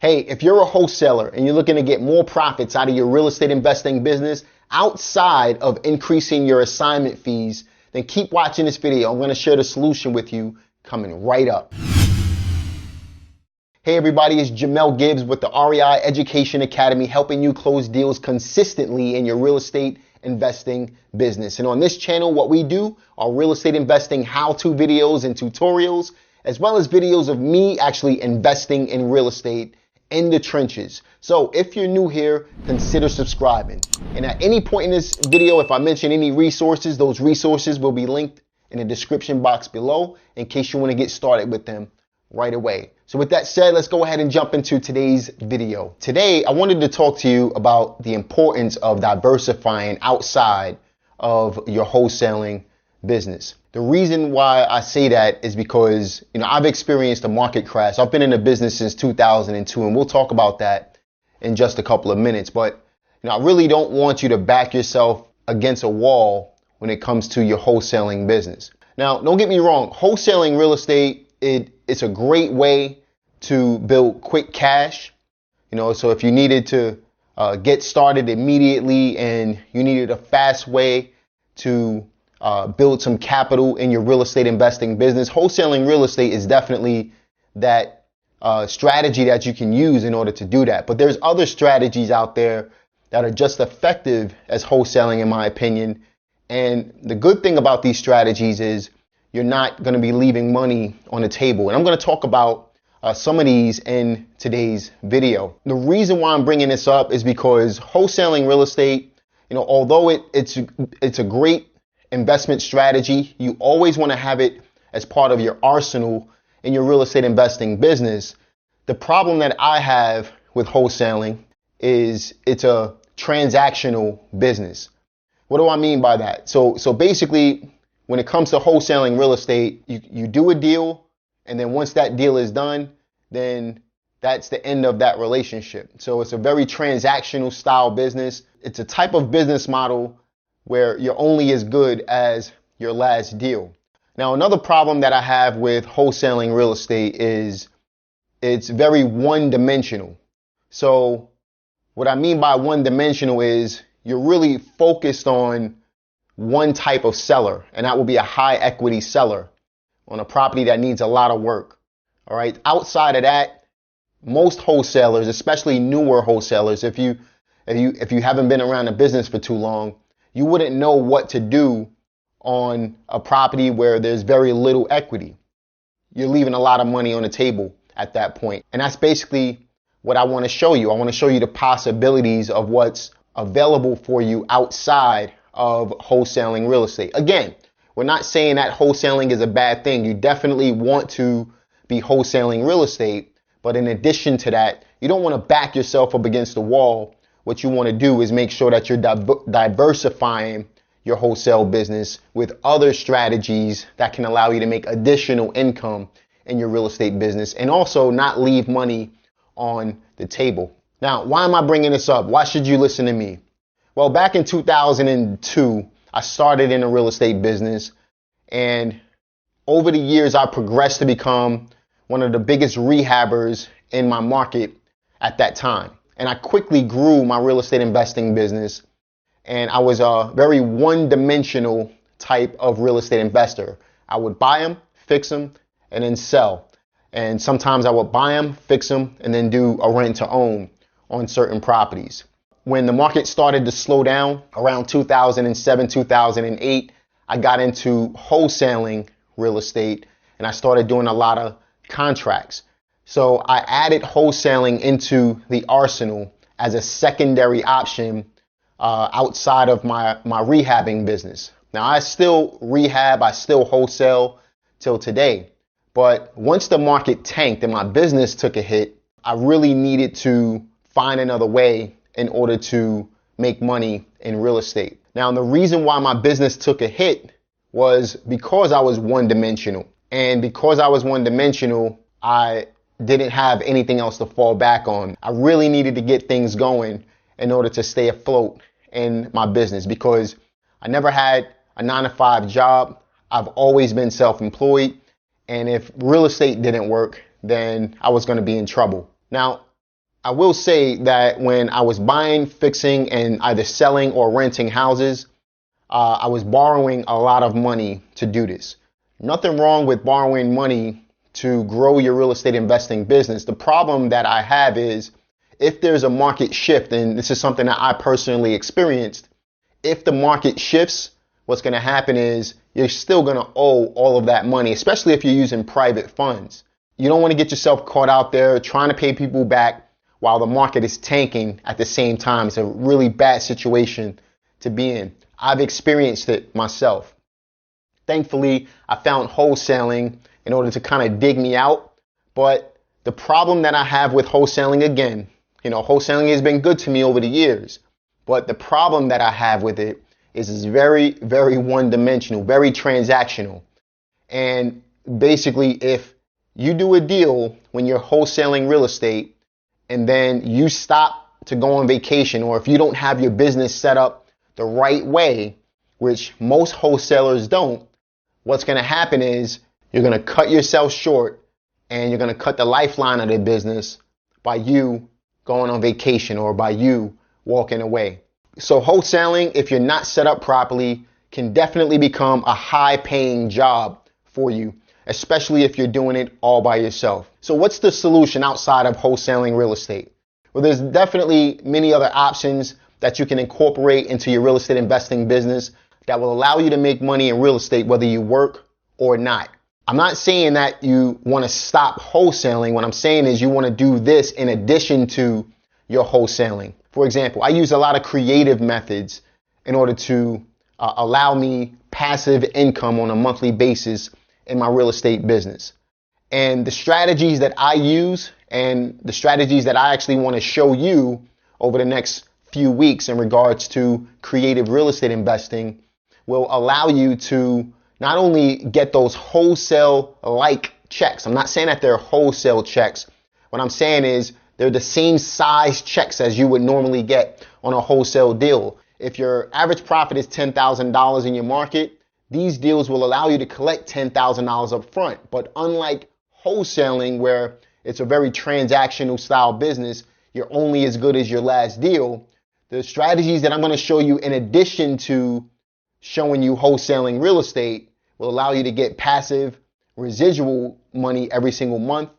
Hey, if you're a wholesaler and you're looking to get more profits out of your real estate investing business outside of increasing your assignment fees, then keep watching this video. I'm going to share the solution with you coming right up. Hey everybody, it's Jamel Gibbs with the REI Education Academy, helping you close deals consistently in your real estate investing business. And on this channel, what we do are real estate investing how-to videos and tutorials, as well as videos of me actually investing in real estate in the trenches. So if you're new here, consider subscribing. And at any point in this video, if I mention any resources, those resources will be linked in the description box below in case you want to get started with them right away. So with that said, let's go ahead and jump into today's video. Today, I wanted to talk to you about the importance of diversifying outside of your wholesaling business. The reason why I say that is because, I've experienced a market crash. I've been in the business since 2002, and we'll talk about that in just a couple of minutes. But, I really don't want you to back yourself against a wall when it comes to your wholesaling business. Now, don't get me wrong. Wholesaling real estate, it's a great way to build quick cash. So if you needed to get started immediately and you needed a fast way to build some capital in your real estate investing business, wholesaling real estate is definitely that strategy that you can use in order to do that. But there's other strategies out there that are just effective as wholesaling, in my opinion. And the good thing about these strategies is you're not going to be leaving money on the table. And I'm going to talk about some of these in today's video. The reason why I'm bringing this up is because wholesaling real estate, although it's a great investment strategy, you always want to have it as part of your arsenal in your real estate investing business. The problem that I have with wholesaling is it's a transactional business. What do I mean by that? So basically, when it comes to wholesaling real estate, you do a deal, and then once that deal is done, then that's the end of that relationship. So it's a very transactional style business. It's a type of business model where you're only as good as your last deal. Now, another problem that I have with wholesaling real estate is it's very one-dimensional. So what I mean by one-dimensional is you're really focused on one type of seller, and that will be a high equity seller on a property that needs a lot of work. All right. Outside of that, most wholesalers, especially newer wholesalers, if you haven't been around the business for too long, you wouldn't know what to do on a property where there's very little equity. You're leaving a lot of money on the table at that point. And that's basically what I want to show you. I want to show you the possibilities of what's available for you outside of wholesaling real estate. Again, we're not saying that wholesaling is a bad thing. You definitely want to be wholesaling real estate. But in addition to that, you don't want to back yourself up against the wall. What you want to do is make sure that you're diversifying your wholesale business with other strategies that can allow you to make additional income in your real estate business and also not leave money on the table. Now, why am I bringing this up? Why should you listen to me? Well, back in 2002, I started in the real estate business, and over the years, I progressed to become one of the biggest rehabbers in my market at that time. And I quickly grew my real estate investing business, and I was a very one-dimensional type of real estate investor. I would buy them, fix them, and then sell. And sometimes I would buy them, fix them, and then do a rent to own on certain properties. When the market started to slow down around 2007, 2008, I got into wholesaling real estate, and I started doing a lot of contracts. So I added wholesaling into the arsenal as a secondary option outside of my rehabbing business. Now, I still rehab, I still wholesale till today. But once the market tanked and my business took a hit, I really needed to find another way in order to make money in real estate. Now, the reason why my business took a hit was because I was one-dimensional. And because I was one-dimensional, I didn't have anything else to fall back on. I really needed to get things going in order to stay afloat in my business because I never had a 9-to-5 job. I've always been self-employed. And if real estate didn't work, then I was going to be in trouble. Now, I will say that when I was buying, fixing, and either selling or renting houses, I was borrowing a lot of money to do this. Nothing wrong with borrowing money to grow your real estate investing business. The problem that I have is if there's a market shift, and this is something that I personally experienced, if the market shifts, what's going to happen is you're still going to owe all of that money, especially if you're using private funds. You don't want to get yourself caught out there trying to pay people back while the market is tanking at the same time. It's a really bad situation to be in. I've experienced it myself. Thankfully, I found wholesaling in order to kind of dig me out. But the problem that I have with wholesaling, again, wholesaling has been good to me over the years. But the problem that I have with it is it's very, very one-dimensional, very transactional. And basically, if you do a deal when you're wholesaling real estate and then you stop to go on vacation, or if you don't have your business set up the right way, which most wholesalers don't, what's going to happen is you're going to cut yourself short and you're going to cut the lifeline of the business by you going on vacation or by you walking away. So wholesaling, if you're not set up properly, can definitely become a high-paying job for you, especially if you're doing it all by yourself. So what's the solution outside of wholesaling real estate? Well, there's definitely many other options that you can incorporate into your real estate investing business that will allow you to make money in real estate, whether you work or not. I'm not saying that you want to stop wholesaling. What I'm saying is you want to do this in addition to your wholesaling. For example, I use a lot of creative methods in order to allow me passive income on a monthly basis in my real estate business. And the strategies that I use and the strategies that I actually want to show you over the next few weeks in regards to creative real estate investing will allow you to not only get those wholesale-like checks. I'm not saying that they're wholesale checks. What I'm saying is they're the same size checks as you would normally get on a wholesale deal. If your average profit is $10,000 in your market, these deals will allow you to collect $10,000 up front. But unlike wholesaling, where it's a very transactional style business, you're only as good as your last deal, the strategies that I'm going to show you in addition to showing you wholesaling real estate will allow you to get passive residual money every single month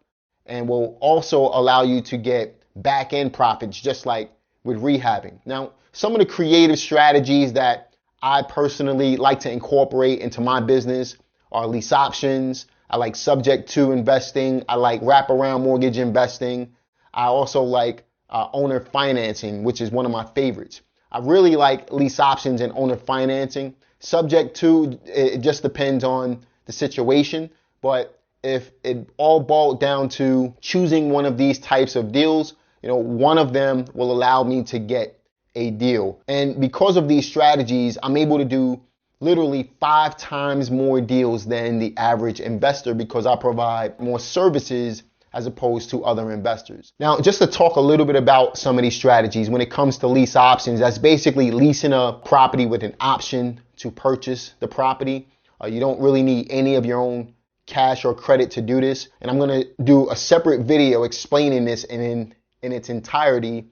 and will also allow you to get back-end profits just like with rehabbing. Now, some of the creative strategies that I personally like to incorporate into my business are lease options. I like subject to investing. I like wraparound mortgage investing. I also like owner financing, which is one of my favorites. I really like lease options and owner financing. Subject to, it just depends on the situation. But if it all boiled down to choosing one of these types of deals, one of them will allow me to get a deal. And because of these strategies, I'm able to do literally 5 times more deals than the average investor because I provide more services as opposed to other investors. Now, just to talk a little bit about some of these strategies, when it comes to lease options, that's basically leasing a property with an option to purchase the property. You don't really need any of your own cash or credit to do this. And I'm going to do a separate video explaining this in its entirety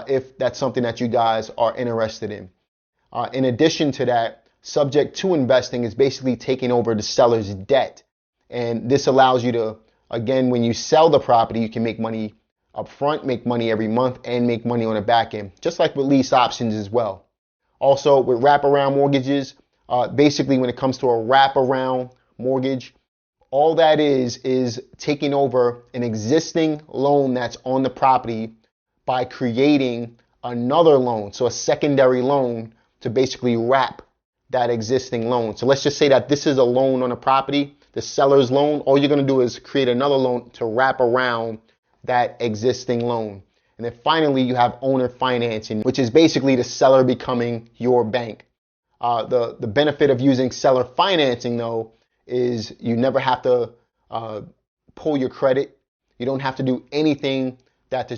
if that's something that you guys are interested in. In addition to that, subject to investing is basically taking over the seller's debt. And this allows you to, again, when you sell the property, you can make money up front, make money every month, and make money on the back end, just like with lease options as well. Also, with wraparound mortgages, basically when it comes to a wraparound mortgage, all that is taking over an existing loan that's on the property by creating another loan, so a secondary loan to basically wrap that existing loan. So let's just say that this is a loan on a property, the seller's loan. All you're going to do is create another loan to wrap around that existing loan. And then finally, you have owner financing, which is basically the seller becoming your bank. The benefit of using seller financing, though, is you never have to pull your credit. You don't have to do anything that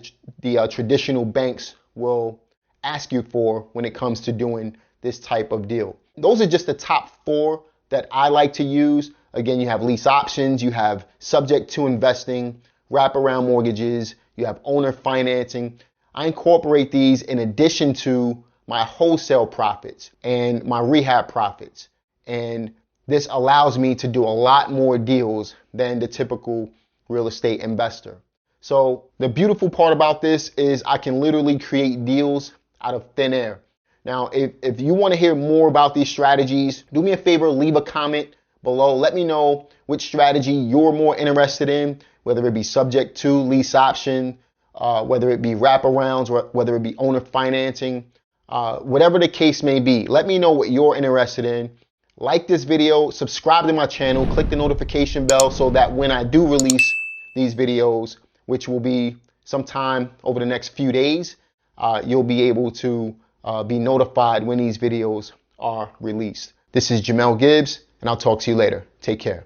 the traditional banks will ask you for when it comes to doing this type of deal. Those are just the top 4 that I like to use. Again, you have lease options, you have subject to investing, wraparound mortgages, you have owner financing. I incorporate these in addition to my wholesale profits and my rehab profits. And this allows me to do a lot more deals than the typical real estate investor. So the beautiful part about this is I can literally create deals out of thin air. Now, if you want to hear more about these strategies, do me a favor, leave a comment below. Let me know which strategy you're more interested in, whether it be subject to lease option, whether it be wraparounds, or whether it be owner financing, whatever the case may be. Let me know what you're interested in. Like this video, subscribe to my channel, click the notification bell so that when I do release these videos, which will be sometime over the next few days, you'll be able to be notified when these videos are released. This is Jamel Gibbs, and I'll talk to you later. Take care.